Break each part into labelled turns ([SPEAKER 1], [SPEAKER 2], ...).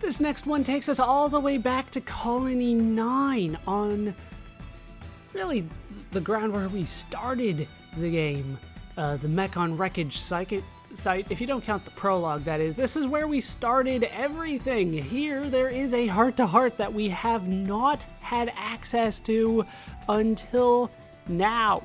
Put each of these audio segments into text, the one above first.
[SPEAKER 1] This next one takes us all the way back to Colony 9 on really the ground where we started the game. The Mechon Wreckage site, if you don't count the prologue, that is. This is where we started everything. Here, there is a heart-to-heart that we have not had access to until now.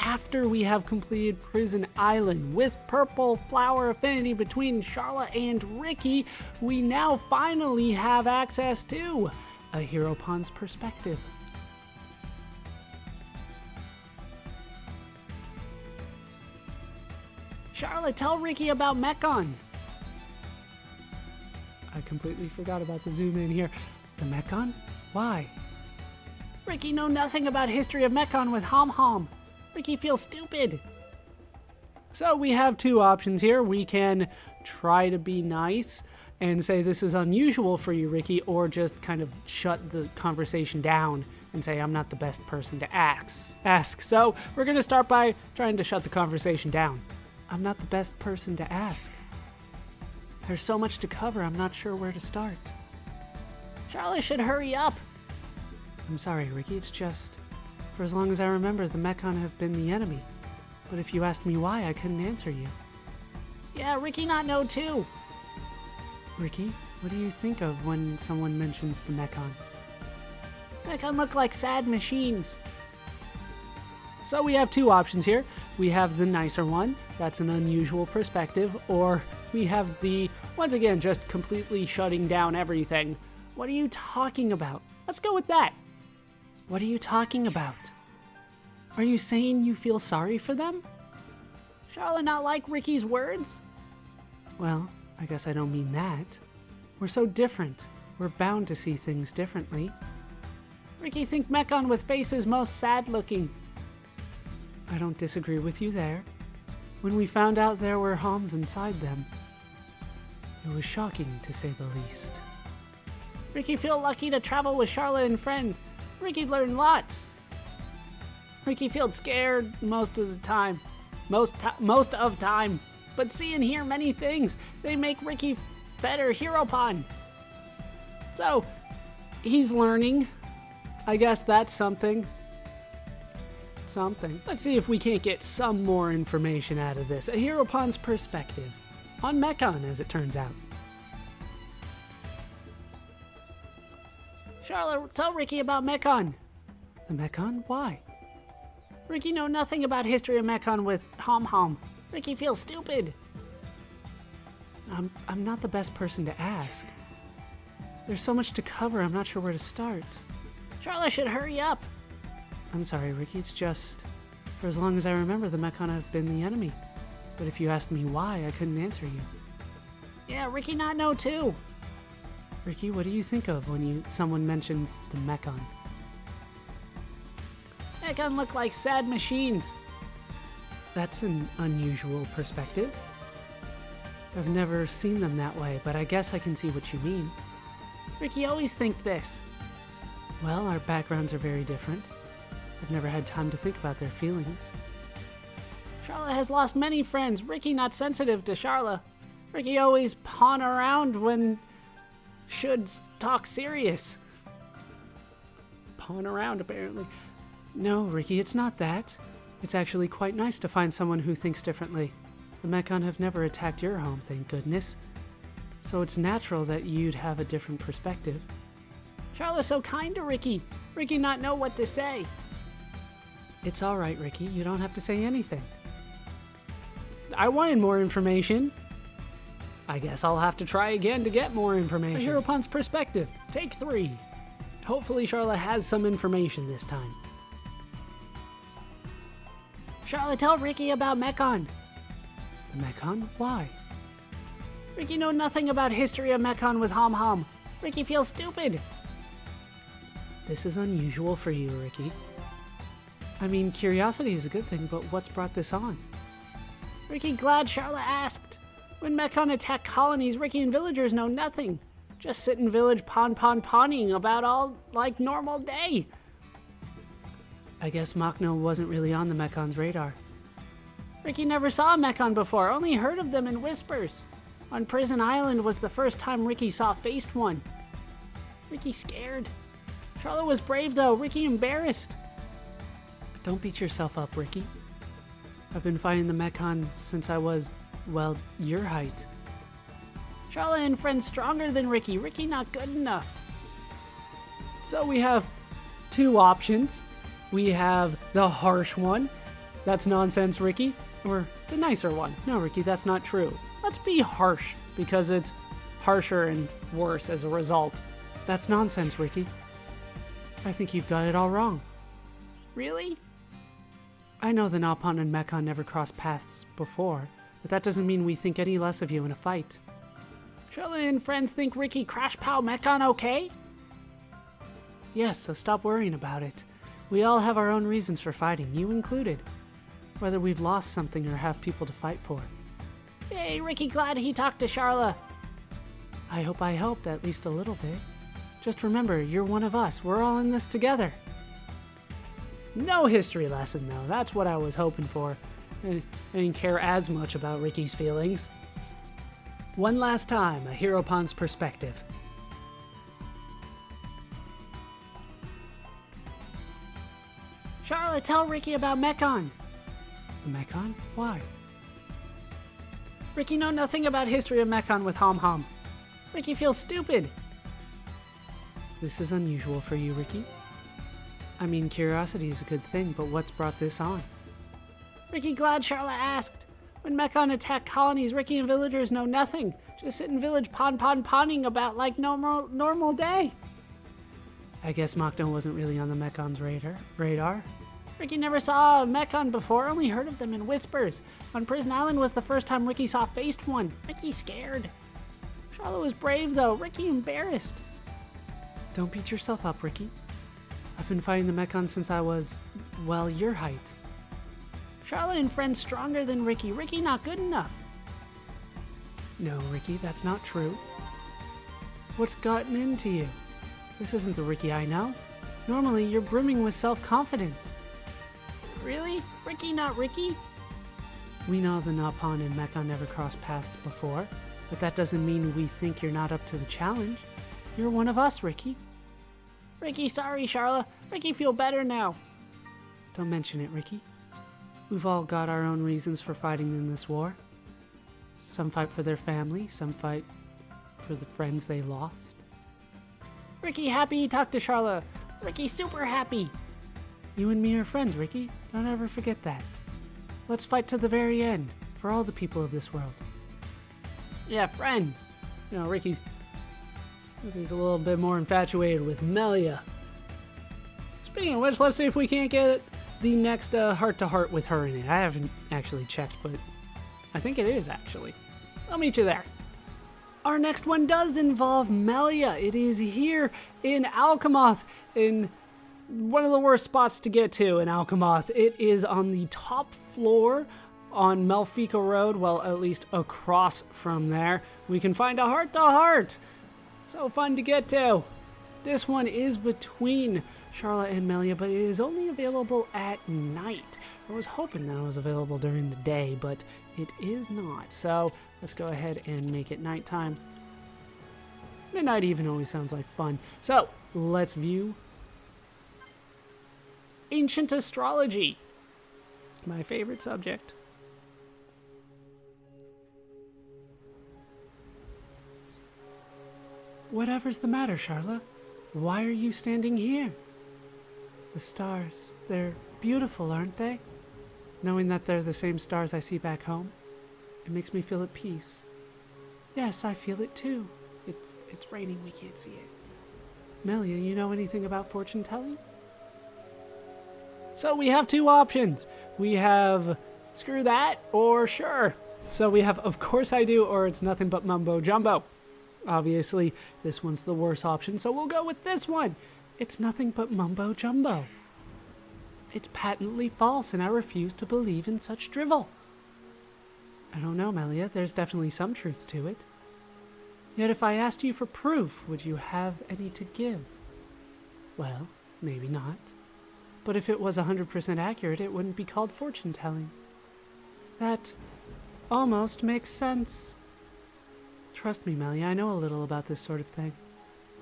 [SPEAKER 1] After we have completed Prison Island with Purple Flower Affinity between Sharla and Riki, we now finally have access to a Hero Pawn's perspective. Sharla, tell Riki about Mechon. I completely forgot about the zoom in here. The Mechon? Why? Riki know nothing about history of Mechon with Hom Hom. Riki feels stupid. So we have two options here. We can try to be nice and say this is unusual for you, Riki, or just kind of shut the conversation down and say I'm not the best person to ask. So we're going to start by trying to shut the conversation down. I'm not the best person to ask. There's so much to cover, I'm not sure where to start. Sharla should hurry up. I'm sorry, Riki, it's just... For as long as I remember, the Mechon have been the enemy. But if you asked me why, I couldn't answer you. Yeah, Riki not know too. Riki, what do you think of when someone mentions the Mechon? Mechon look like sad machines. So we have two options here. We have the nicer one, that's an unusual perspective, or we have the, once again, just completely shutting down everything. What are you talking about? Let's go with that. What are you talking about? Are you saying you feel sorry for them? Sharla not like Riki's words? Well, I guess I don't mean that. We're so different. We're bound to see things differently. Riki think Mechon with face is most sad looking. I don't disagree with you there. When we found out there were Homs inside them, it was shocking to say the least. Riki feel lucky to travel with Sharla and friends. Riki learned lots. Riki feels scared most of the time. Most of time. But see and hear many things. They make Riki better Hero Pawn. So, he's learning. I guess that's something. Let's see if we can't get some more information out of this. A Hero Pawn's perspective. On Mechon, as it turns out. Sharla, tell Riki about Mechon. The Mechon? Why? Riki know nothing about history of Mechon with Hom Hom. Riki feels stupid. I'm not the best person to ask. There's so much to cover, I'm not sure where to start. Sharla should hurry up. I'm sorry, Riki, it's just... For as long as I remember, the Mechon have been the enemy. But if you asked me why, I couldn't answer you. Yeah, Riki not know too. Riki, what do you think of when someone mentions the Mechon? Mechon look like sad machines. That's an unusual perspective. I've never seen them that way, but I guess I can see what you mean. Riki always think this. Well, our backgrounds are very different. I've never had time to think about their feelings. Sharla has lost many friends. Riki not sensitive to Sharla. Riki always pawn around when should talk serious. Pawn around, apparently. No, Riki, it's not that. It's actually quite nice to find someone who thinks differently. The Mechon have never attacked your home, thank goodness. So it's natural that you'd have a different perspective. Sharla's so kind to Riki. Riki not know what to say. It's alright, Riki. You don't have to say anything. I wanted more information. I guess I'll have to try again to get more information. A Hero Pawn's perspective. Take 3. Hopefully Sharla has some information this time. Sharla, tell Riki about Mechon. The Mechon? Why? Riki know nothing about history of Mechon with Hom Hom. Riki feels stupid. This is unusual for you, Riki. I mean, curiosity is a good thing, but what's brought this on? Riki glad Sharla asked. When Mechon attack colonies, Riki and villagers know nothing. Just sit in village pawning about all like normal day. I guess Machno wasn't really on the Mechon's radar. Riki never saw a Mechon before, only heard of them in whispers. On Prison Island was the first time Riki saw faced one. Riki scared. Sharla was brave though, Riki embarrassed. Don't beat yourself up, Riki. I've been fighting the Mechon since I was, well, your height. Sharla and friends stronger than Riki. Riki not good enough. So we have two options. We have the harsh one. That's nonsense, Riki. Or the nicer one. No, Riki, that's not true. Let's be harsh, because it's harsher and worse as a result. That's nonsense, Riki. I think you've got it all wrong. Really? I know the Naupon and Mechon never crossed paths before, but that doesn't mean we think any less of you in a fight. Sharla and friends think Riki Crash Pow Mechon okay? Yes, so stop worrying about it. We all have our own reasons for fighting, you included. Whether we've lost something or have people to fight for. Yay, Riki glad he talked to Sharla. I hope I helped at least a little bit. Just remember, you're one of us. We're all in this together. No history lesson, though. That's what I was hoping for. I didn't care as much about Riki's feelings. One last time, a Hero Pond's perspective. Sharla, tell Riki about Mechon. The Mechon? Why? Riki know nothing about history of Mechon with Hom Hom. Riki feels stupid. This is unusual for you, Riki. I mean, curiosity is a good thing, but what's brought this on? Riki glad Sharla asked. When Mechon attack colonies, Riki and villagers know nothing. Just sit in village ponding about like normal day. I guess Machno wasn't really on the Mechon's radar. Riki never saw a Mechon before, only heard of them in whispers. On Prison Island was the first time Riki saw faced one. Riki scared. Sharla was brave though, Riki embarrassed. Don't beat yourself up, Riki. I've been fighting the Mechon since I was, well, your height. Sharla and friends stronger than Riki. Riki not good enough. No, Riki, that's not true. What's gotten into you? This isn't the Riki I know. Normally, you're brimming with self-confidence. Really? Riki not Riki? We know the Naupon and Mechon never crossed paths before, but that doesn't mean we think you're not up to the challenge. You're one of us, Riki. Riki, sorry, Sharla. Riki feel better now. Don't mention it, Riki. We've all got our own reasons for fighting in this war. Some fight for their family, some fight for the friends they lost. Riki happy he talked to Sharla. Riki super happy. You and me are friends, Riki. Don't ever forget that. Let's fight to the very end, for all the people of this world. Yeah, friends. You know, Riki's a little bit more infatuated with Melia. Speaking of which, let's see if we can't get the next heart-to-heart with her in it. I haven't actually checked, but I think it is, actually. I'll meet you there. Our next one does involve Melia. It is here in Alchemoth, in one of the worst spots to get to in Alchemoth. It is on the top floor on Melfica Road, well, at least across from there. We can find a heart-to-heart. So fun to get to. This one is between Sharla and Melia, but it is only available at night. I was hoping that it was available during the day, but it is not. So let's go ahead and make it nighttime. Midnight even always sounds like fun. So let's view Ancient Astrology, my favorite subject. Whatever's the matter, Sharla? Why are you standing here? The stars, they're beautiful, aren't they? Knowing that they're the same stars I see back home, it makes me feel at peace. Yes, I feel it too. It's raining, we can't see it. Melia, you know anything about fortune telling? So we have two options. We have screw that or sure. So we have of course I do or it's nothing but mumbo jumbo. Obviously, this one's the worst option, so we'll go with this one. It's nothing but mumbo jumbo. It's patently false, and I refuse to believe in such drivel. I don't know, Melia. There's definitely some truth to it. Yet if I asked you for proof, would you have any to give? Well, maybe not. But if it was 100% accurate, it wouldn't be called fortune-telling. That almost makes sense. Trust me, Melia, I know a little about this sort of thing.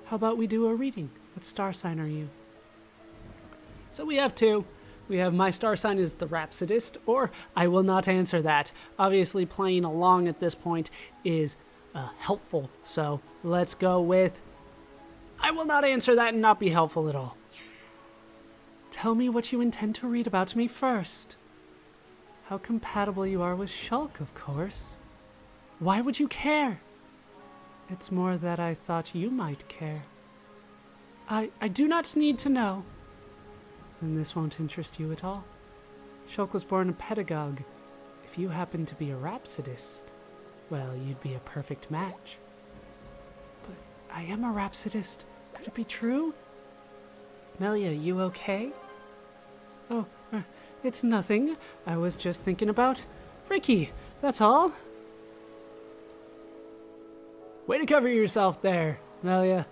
[SPEAKER 1] How about we do a reading? What star sign are you? So we have two. We have my star sign is the Rhapsodist, or I will not answer that. Obviously, playing along at this point is helpful. So let's go with I will not answer that and not be helpful at all. Tell me what you intend to read about me first. How compatible you are with Shulk, of course. Why would you care? It's more that I thought you might care. I do not need to know. Then this won't interest you at all. Shulk was born a pedagogue. If you happen to be a rhapsodist, well, you'd be a perfect match. But I am a rhapsodist. Could it be true? Melia, you okay? Oh, it's nothing. I was just thinking about Riki, that's all. Way to cover yourself there, Melia.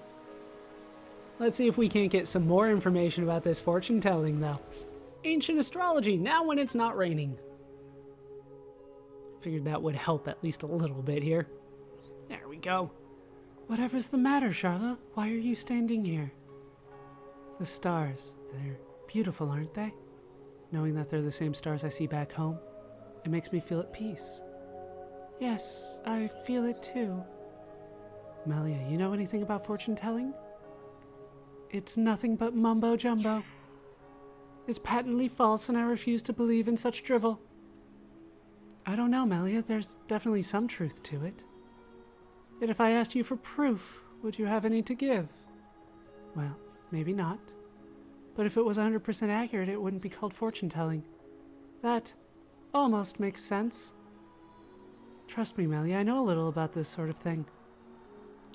[SPEAKER 1] Let's see if we can't get some more information about this fortune telling, though. Ancient astrology, now when it's not raining. Figured that would help at least a little bit here. There we go. Whatever's the matter, Sharla? Why are you standing here? The stars, they're beautiful, aren't they? Knowing that they're the same stars I see back home, it makes me feel at peace. Yes, I feel it too. Melia, you know anything about fortune telling? It's nothing but mumbo-jumbo. It's patently false, and I refuse to believe in such drivel. I don't know, Melia. There's definitely some truth to it. Yet if I asked you for proof, would you have any to give? Well, maybe not. But if it was 100% accurate, it wouldn't be called fortune-telling. That almost makes sense. Trust me, Melia, I know a little about this sort of thing.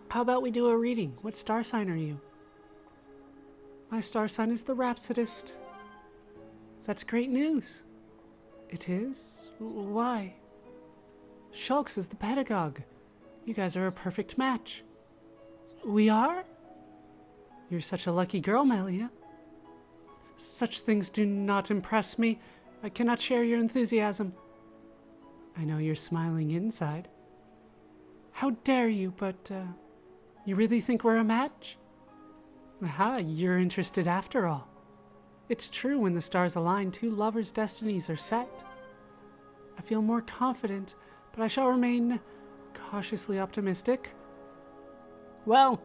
[SPEAKER 1] How about we do a reading? What star sign are you? My star sign is the Rhapsodist. That's great news. It is? Why? Shulks is the pedagogue. You guys are a perfect match. We are? You're such a lucky girl, Melia. Such things do not impress me. I cannot share your enthusiasm. I know you're smiling inside. How dare you, but, you really think we're a match? Aha, you're interested after all. It's true, when the stars align, two lovers' destinies are set. I feel more confident, but I shall remain cautiously optimistic. Well,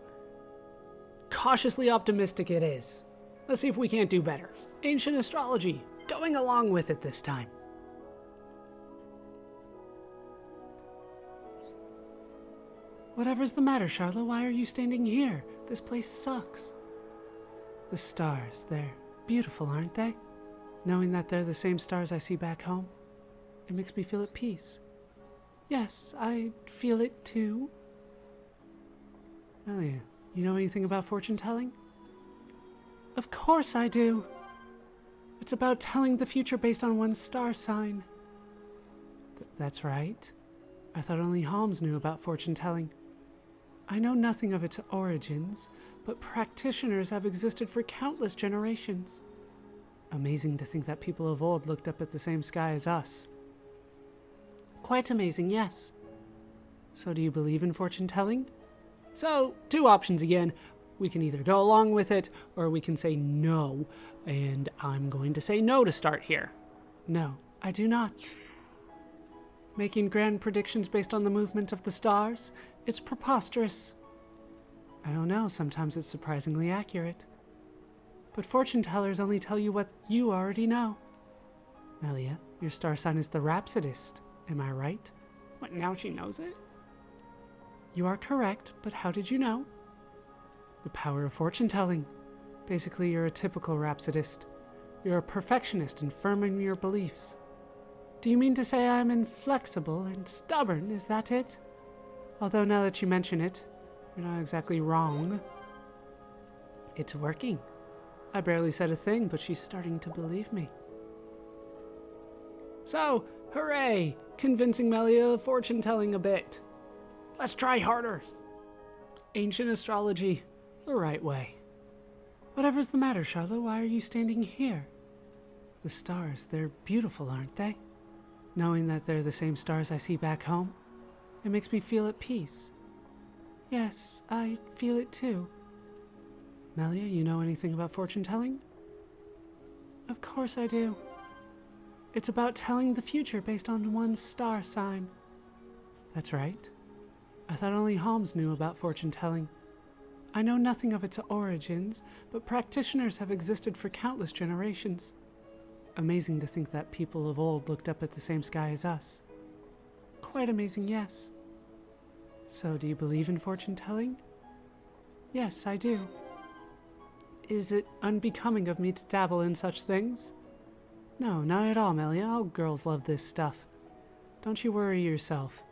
[SPEAKER 1] cautiously optimistic it is. Let's see if we can't do better. Ancient astrology, going along with it this time. Whatever's the matter, Sharla? Why are you standing here? This place sucks. The stars, they're beautiful, aren't they? Knowing that they're the same stars I see back home, it makes me feel at peace. Yes, I feel it too. Melia, you know anything about fortune telling? Of course I do. It's about telling the future based on one's star sign. That's right. I thought only Holmes knew about fortune telling. I know nothing of its origins, but practitioners have existed for countless generations. Amazing to think that people of old looked up at the same sky as us. Quite amazing, yes. So do you believe in fortune telling? So, two options again. We can either go along with it, or we can say no. And I'm going to say no to start here. No, I do not. Making grand predictions based on the movement of the stars? It's preposterous. I don't know, sometimes it's surprisingly accurate. But fortune tellers only tell you what you already know. Melia, your star sign is the Rhapsodist. Am I right? What, now she knows it? You are correct, but how did you know? The power of fortune telling. Basically, you're a typical Rhapsodist. You're a perfectionist and firm in your beliefs. Do you mean to say I'm inflexible and stubborn, is that it? Although now that you mention it, you're not exactly wrong. It's working. I barely said a thing, but she's starting to believe me. So, hooray! Convincing Melia of fortune telling a bit. Let's try harder. Ancient astrology, the right way. Whatever's the matter, Sharla, why are you standing here? The stars, they're beautiful, aren't they? Knowing that they're the same stars I see back home, it makes me feel at peace. Yes, I feel it too. Melia, you know anything about fortune-telling? Of course I do. It's about telling the future based on one's star sign. That's right. I thought only Holmes knew about fortune-telling. I know nothing of its origins, but practitioners have existed for countless generations. Amazing to think that people of old looked up at the same sky as us. Quite amazing, yes. So, do you believe in fortune-telling? Yes, I do. Is it unbecoming of me to dabble in such things? No, not at all, Melia. All girls love this stuff. Don't you worry yourself.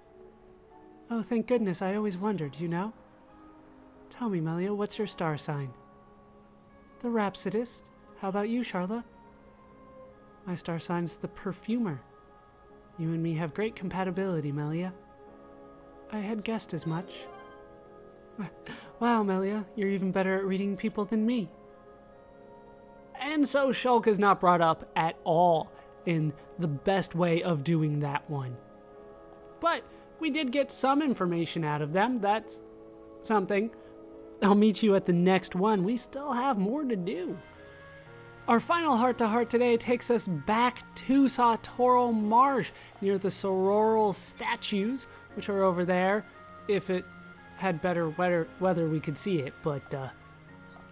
[SPEAKER 1] Oh, thank goodness, I always wondered, you know? Tell me, Melia, what's your star sign? The Rhapsodist. How about you, Sharla? My star sign's the Perfumer. You and me have great compatibility, Melia. I had guessed as much. Wow, Melia, you're even better at reading people than me. And so Shulk is not brought up at all in the best way of doing that one. But we did get some information out of them. That's something. I'll meet you at the next one. We still have more to do. Our final heart-to-heart today takes us back to Sartorial Marsh, near the sororal statues, which are over there. If it had better weather, we could see it, but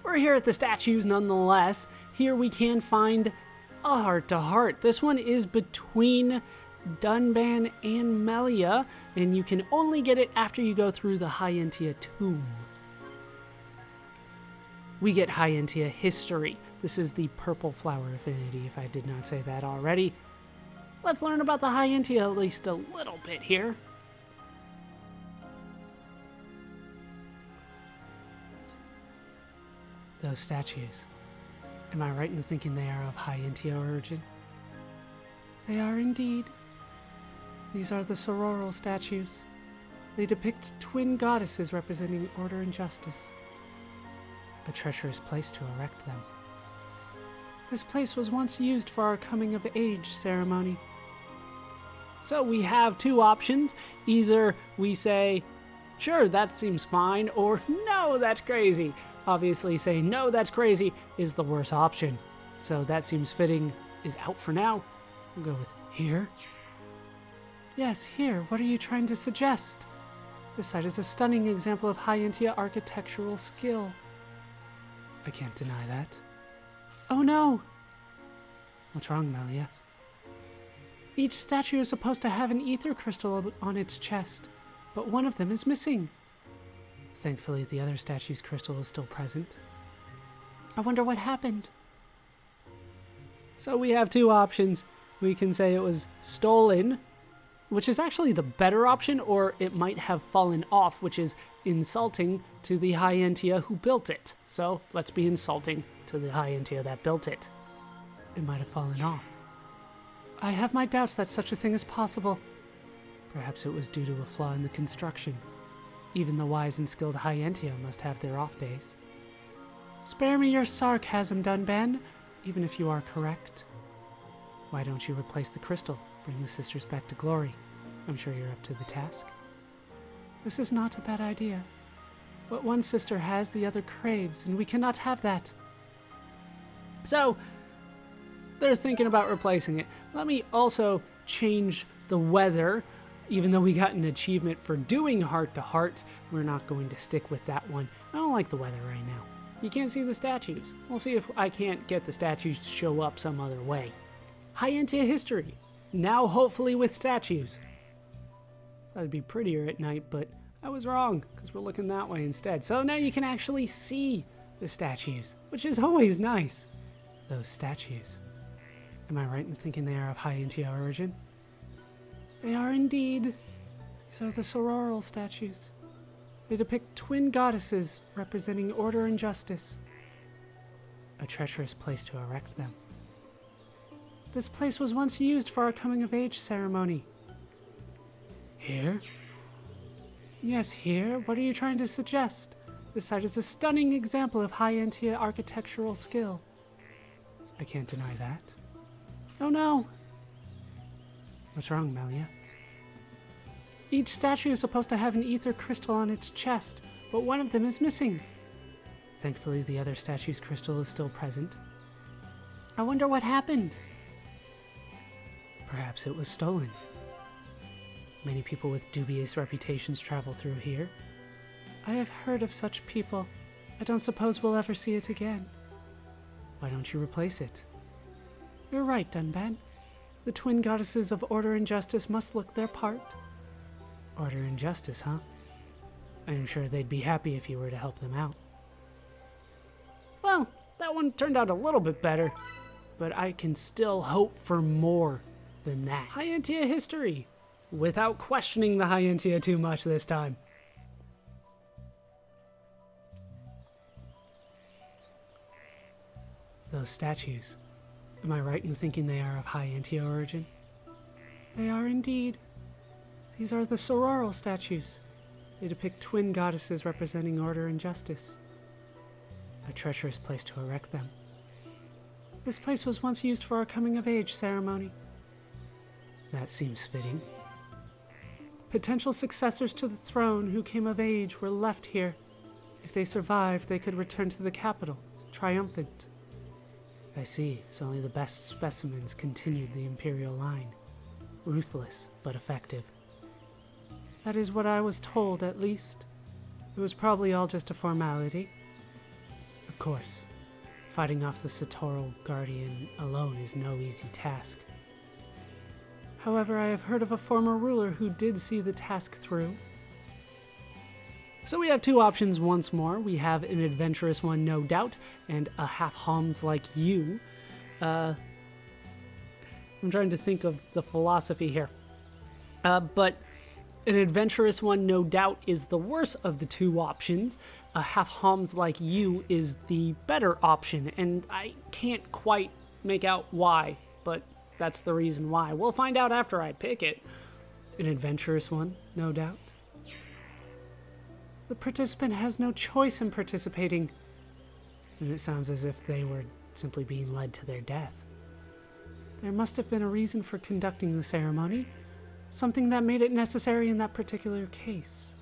[SPEAKER 1] we're here at the statues nonetheless. Here we can find a heart-to-heart. This one is between Dunban and Melia, and you can only get it after you go through the Hyentia tomb. We get Hyentia history. This is the purple flower affinity, if I did not say that already. Let's learn about the Hyentia at least a little bit here. Those statues. Am I right in thinking they are of Hyentia origin? They are indeed. These are the sororal statues. They depict twin goddesses representing order and justice. A treacherous place to erect them. This place was once used for our coming-of-age ceremony. So we have two options. Either we say, sure, that seems fine, or no, that's crazy. Obviously, saying no, that's crazy is the worst option. So that seems fitting is out for now. We'll go with here. Yes, here. What are you trying to suggest? This site is a stunning example of Hyentia architectural skill. I can't deny that. Oh no! What's wrong, Melia? Each statue is supposed to have an ether crystal on its chest, but one of them is missing. Thankfully, the other statue's crystal is still present. I wonder what happened. So we have two options. We can say it was stolen, which is actually the better option, or it might have fallen off, which is insulting to the Hyentia who built it. So let's be insulting to the Hyentia that built it. It might have fallen off. I have my doubts that such a thing is possible. Perhaps it was due to a flaw in the construction. Even the wise and skilled Hyentia must have their off days. Spare me your sarcasm, Dunban, even if you are correct. Why don't you replace the crystal? Bring the sisters back to glory. I'm sure you're up to the task. This is not a bad idea. What one sister has, the other craves, and we cannot have that. So, they're thinking about replacing it. Let me also change the weather. Even though we got an achievement for doing heart-to-heart, we're not going to stick with that one. I don't like the weather right now. You can't see the statues. We'll see if I can't get the statues to show up some other way. Hyentia history. Now hopefully with statues. That'd be prettier at night, but I was wrong, because we're looking that way instead. So now you can actually see the statues, which is always nice. Those statues. Am I right in thinking they are of Hyentia origin? They are indeed. These are the sororal statues. They depict twin goddesses representing order and justice. A treacherous place to erect them. This place was once used for our coming-of-age ceremony. Here? Yes, here. What are you trying to suggest? This site is a stunning example of Hyentia architectural skill. I can't deny that. Oh no! What's wrong, Melia? Each statue is supposed to have an ether crystal on its chest, but one of them is missing. Thankfully, the other statue's crystal is still present. I wonder what happened. Perhaps it was stolen. Many people with dubious reputations travel through here. I have heard of such people. I don't suppose we'll ever see it again. Why don't you replace it? You're right, Dunban. The twin goddesses of order and justice must look their part. Order and justice, huh? I'm sure they'd be happy if you were to help them out. Well, that one turned out a little bit better, but I can still hope for more than that. Hyantia history, without questioning the Hyantia too much this time. Those statues. Am I right in thinking they are of Hyantia origin? They are indeed. These are the sororal statues. They depict twin goddesses representing order and justice. A treacherous place to erect them. This place was once used for our coming-of-age ceremony. That seems fitting. Potential successors to the throne who came of age were left here. If they survived, they could return to the capital, triumphant. I see, so only the best specimens continued the imperial line. Ruthless, but effective. That is what I was told, at least. It was probably all just a formality. Of course, fighting off the Satoral Guardian alone is no easy task. However, I have heard of a former ruler who did see the task through. So we have two options once more. We have an adventurous one, no doubt, and a half-homs like you. I'm trying to think of the philosophy here. But an adventurous one, no doubt, is the worst of the two options. A half-homs like you is the better option, and I can't quite make out why, but that's the reason why. We'll find out after I pick it. An adventurous one, no doubt. The participant has no choice in participating, and it sounds as if they were simply being led to their death. There must have been a reason for conducting the ceremony, something that made it necessary in that particular case.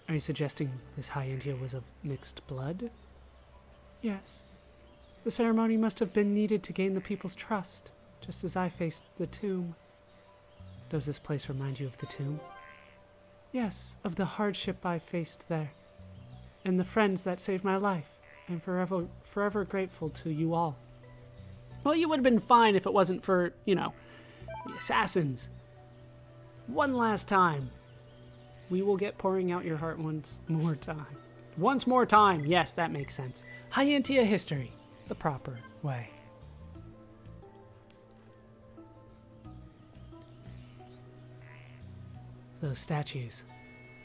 [SPEAKER 1] Are you suggesting this Hyantia was of mixed blood? Yes. The ceremony must have been needed to gain the people's trust, just as I faced the tomb. Does this place remind you of the tomb? Yes, of the hardship I faced there, and the friends that saved my life. I'm forever grateful to you all. Well, you would have been fine if it wasn't for, the assassins. One last time. We will get pouring out your heart once more time. Once more time. Yes, that makes sense. Hyantia history, the proper way. Those statues.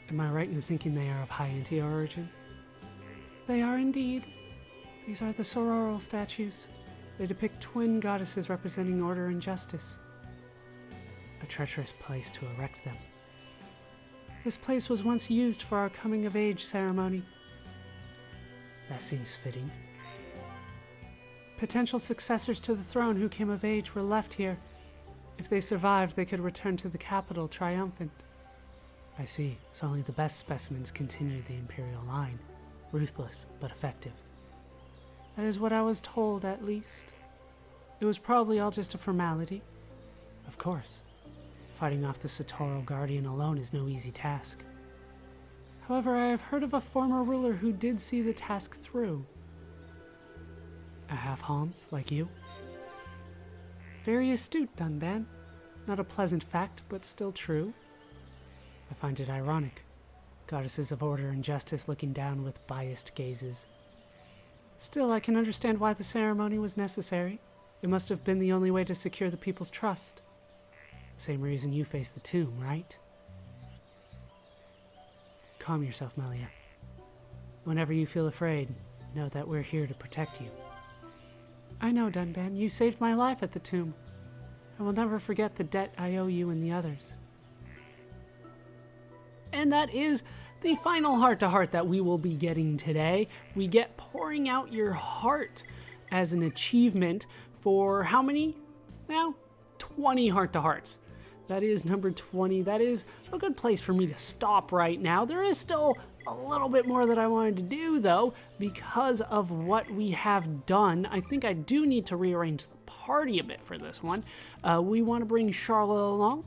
[SPEAKER 1] Am I right in thinking they are of Hyantia origin? They are indeed. These are the sororal statues. They depict twin goddesses representing order and justice. A treacherous place to erect them. This place was once used for our coming-of-age ceremony. That seems fitting. Potential successors to the throne who came of age were left here. If they survived, they could return to the capital triumphant. I see, so only the best specimens continued the imperial line. Ruthless, but effective. That is what I was told, at least. It was probably all just a formality. Of course. Fighting off the Satoral Guardian alone is no easy task. However, I have heard of a former ruler who did see the task through. A half-homs, like you? Very astute, Dunban. Not a pleasant fact, but still true. I find it ironic. Goddesses of order and justice looking down with biased gazes. Still, I can understand why the ceremony was necessary. It must have been the only way to secure the people's trust. The same reason you faced the tomb, right? Calm yourself, Melia. Whenever you feel afraid, know that we're here to protect you. I know, Dunban. You saved my life at the tomb. I will never forget the debt I owe you and the others. And that is the final heart-to-heart that we will be getting today. We get pouring out your heart as an achievement for how many now? 20 heart-to-hearts. That is number 20. That is a good place for me to stop right now. There is still a little bit more that I wanted to do, though, because of what we have done. I think I do need to rearrange the party a bit for this one. We want to bring Sharla along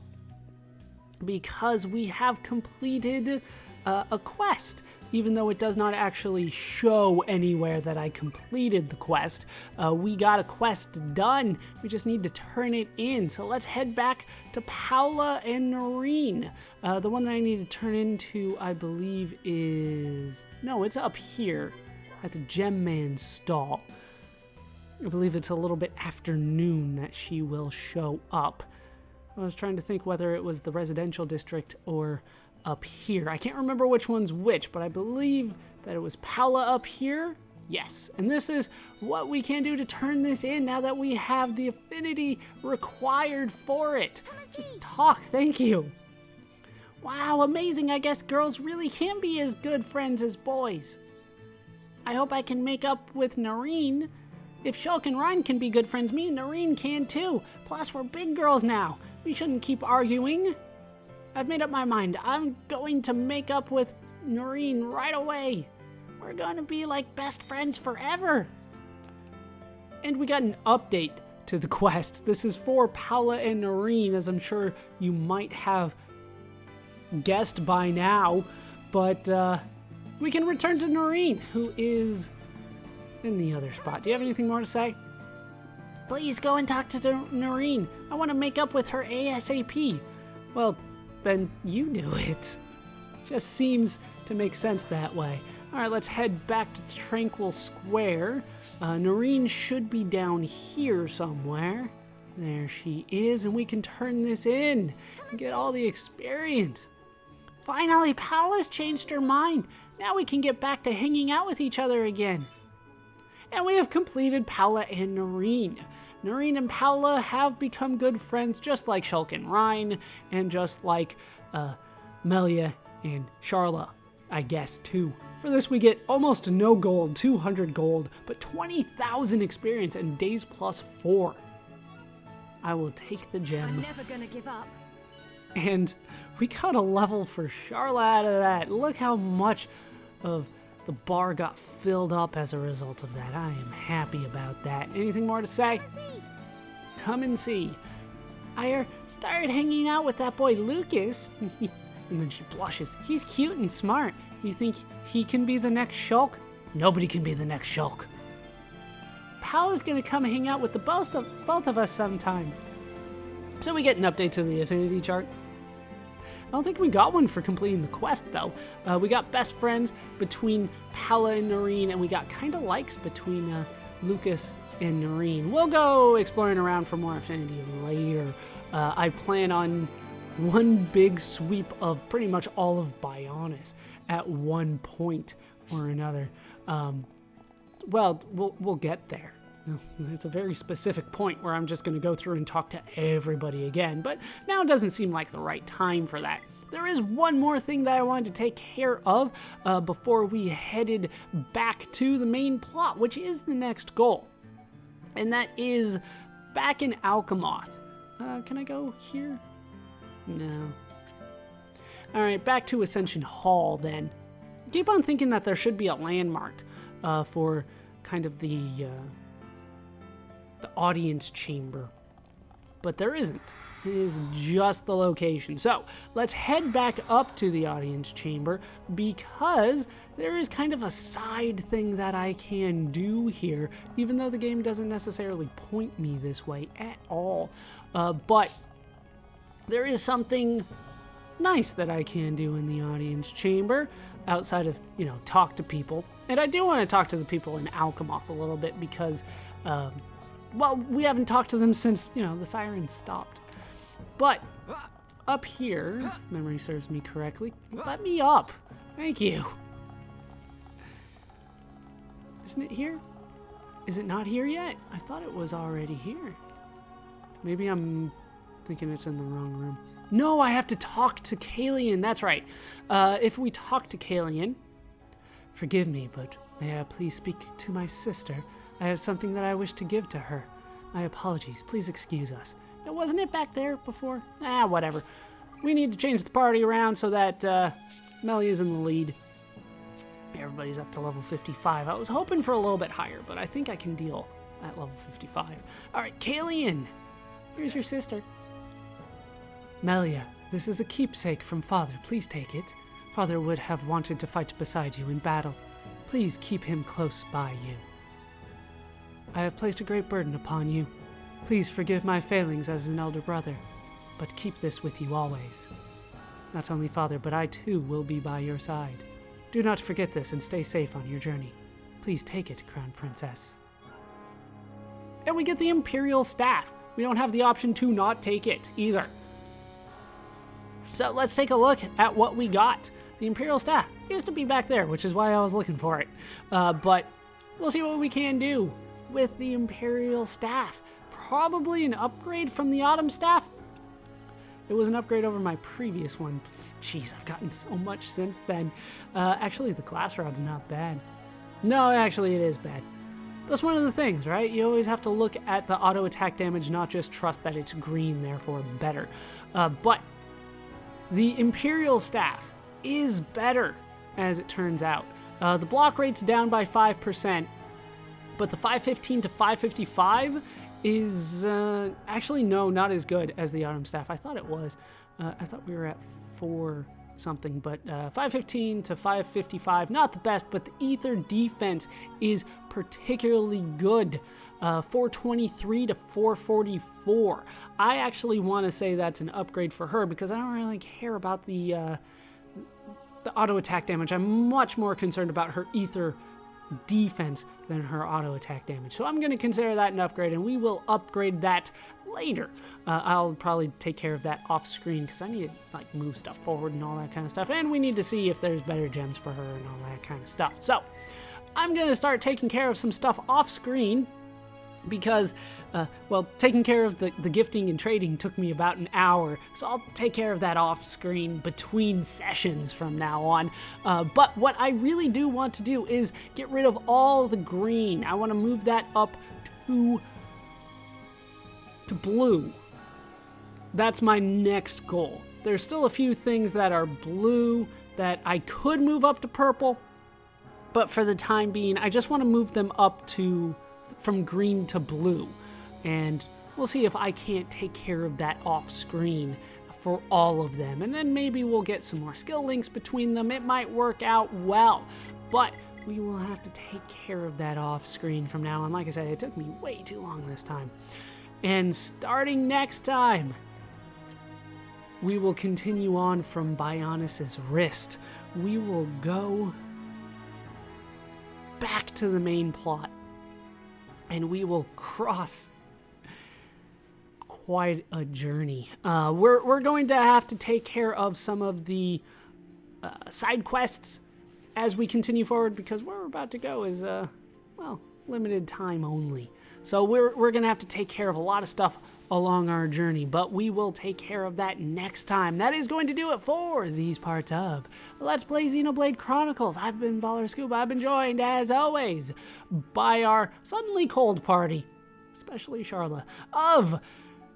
[SPEAKER 1] because we have completed a quest. Even though it does not actually show anywhere that I completed the quest, we got a quest done. We just need to turn it in. So let's head back to Paula and Noreen. The one that I need to turn into, I believe, is... No, it's up here at the Gem Man stall. I believe it's a little bit afternoon that she will show up. I was trying to think whether it was the residential district or up here. I can't remember which one's which, but I believe that it was Paula up here. Yes, and this is what we can do to turn this in now that we have the affinity required for it. Just talk, thank you. Wow, amazing. I guess girls really can be as good friends as boys. I hope I can make up with Noreen. If Shulk and Ryan can be good friends, me and Noreen can too. Plus, we're big girls now. We shouldn't keep arguing. I've made up my mind. I'm going to make up with Noreen right away. We're going to be like best friends forever. And we got an update to the quest. This is for Paula and Noreen, as I'm sure you might have guessed by now. But we can return to Noreen, who is in the other spot. Do you have anything more to say? Please go and talk to Noreen. I want to make up with her ASAP. Well, then you do it. Just seems to make sense that way. All right, let's head back to Tranquil Square. Noreen should be down here somewhere. There she is, and we can turn this in and get all the experience. Finally, Paula's changed her mind. Now we can get back to hanging out with each other again. And we have completed Paula and Noreen. Noreen and Paula have become good friends, just like Shulk and Ryan, and just like Melia and Sharla, I guess, too. For this, we get almost no gold, 200 gold, but 20,000 experience and days plus 4. I will take the gem.
[SPEAKER 2] I'm never gonna give up.
[SPEAKER 1] And we got a level for Sharla out of that. Look how much of the bar got filled up as a result of that. I am happy about that. Anything more to say? Come and see. I started hanging out with that boy Lucas. And then she blushes. He's cute and smart. You think he can be the next Shulk? Nobody can be the next Shulk. Paula's gonna come hang out with the both of us sometime. So we get an update to the affinity chart. I don't think we got one for completing the quest, though. We got best friends between Paula and Noreen, and we got kind of likes between Lucas and Noreen. We'll go exploring around for more affinity later. I plan on one big sweep of pretty much all of Bionis at one point or another. Well, we'll get there. It's a very specific point where I'm just going to go through and talk to everybody again, but now doesn't seem like the right time for that. There is one more thing that I wanted to take care of before we headed back to the main plot, which is the next goal, and that is back in Alchemoth. Can I go here? No. All right, back to Ascension Hall then. Keep on thinking that there should be a landmark for kind of the audience chamber, but there isn't. It is just the location. So let's head back up to the audience chamber because there is kind of a side thing that I can do here, even though the game doesn't necessarily point me this way at all. But there is something nice that I can do in the audience chamber outside of, talk to people. And I do want to talk to the people in Alchemoth a little bit because, well, we haven't talked to them since, the sirens stopped. But up here, if memory serves me correctly, let me up. Thank you. Isn't it here? Is it not here yet? I thought it was already here. Maybe I'm thinking it's in the wrong room. No, I have to talk to Kalian. That's right. If we talk to Kalian, forgive me, but may I please speak to my sister? I have something that I wish to give to her. My apologies. Please excuse us. Wasn't it back there before? Whatever. We need to change the party around so that Melia's in the lead. Everybody's up to level 55. I was hoping for a little bit higher, but I think I can deal at level 55. All right, Kalian, here's your sister. Melia, this is a keepsake from Father. Please take it. Father would have wanted to fight beside you in battle. Please keep him close by you. I have placed a great burden upon you. Please forgive my failings as an elder brother, but keep this with you always. Not only Father, but I too will be by your side. Do not forget this and stay safe on your journey. Please take it, Crown Princess. And we get the Imperial Staff. We don't have the option to not take it either. So let's take a look at what we got. The Imperial Staff used to be back there, which is why I was looking for it. But we'll see what we can do with the Imperial Staff. Probably an upgrade from the Autumn Staff. It was an upgrade over my previous one. Jeez, I've gotten so much since then. Actually, the Glass Rod's not bad. No, actually, it is bad. That's one of the things, right? You always have to look at the auto attack damage, not just trust that it's green, therefore better. But the Imperial Staff is better, as it turns out. The block rate's down by 5%, but the 515 to 555 is actually, no, not as good as the Autumn Staff. I thought it was. I thought we were at 4 something, but 515 to 555, not the best, but the Ether defense is particularly good. 423 to 444. I actually want to say that's an upgrade for her because I don't really care about the auto attack damage. I'm much more concerned about her Ether defense than her auto attack damage. So I'm going to consider that an upgrade, and we will upgrade that later. I'll probably take care of that off screen because I need to like move stuff forward and all that kind of stuff, and we need to see if there's better gems for her and all that kind of stuff. So I'm going to start taking care of some stuff off screen because well, taking care of the gifting and trading took me about an hour, so I'll take care of that off screen between sessions from now on. But what I really do want to do is get rid of all the green. I want to move that up to blue. That's my next goal. There's still a few things that are blue that I could move up to purple, but for the time being, I just want to move them up from green to blue. And we'll see if I can't take care of that off screen for all of them. And then maybe we'll get some more skill links between them. It might work out well, but we will have to take care of that off screen from now on. Like I said, it took me way too long this time. And starting next time, we will continue on from Bionis's wrist. We will go back to the main plot, and we will cross quite a journey. We're going to have to take care of some of the side quests as we continue forward, because where we're about to go is well, limited time only. So we're going to have to take care of a lot of stuff along our journey, but we will take care of that next time. That is going to do it for these parts of Let's Play Xenoblade Chronicles. I've been Baller Scuba. I've been joined, as always, by our suddenly cold party, especially Sharla, of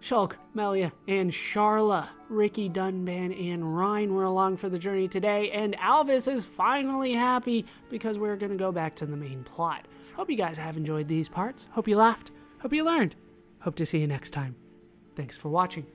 [SPEAKER 1] Shulk, Melia, and Sharla. Riki, Dunban, and Ryan were along for the journey today, and Alvis is finally happy because we're going to go back to the main plot. Hope you guys have enjoyed these parts. Hope you laughed. Hope you learned. Hope to see you next time. Thanks for watching.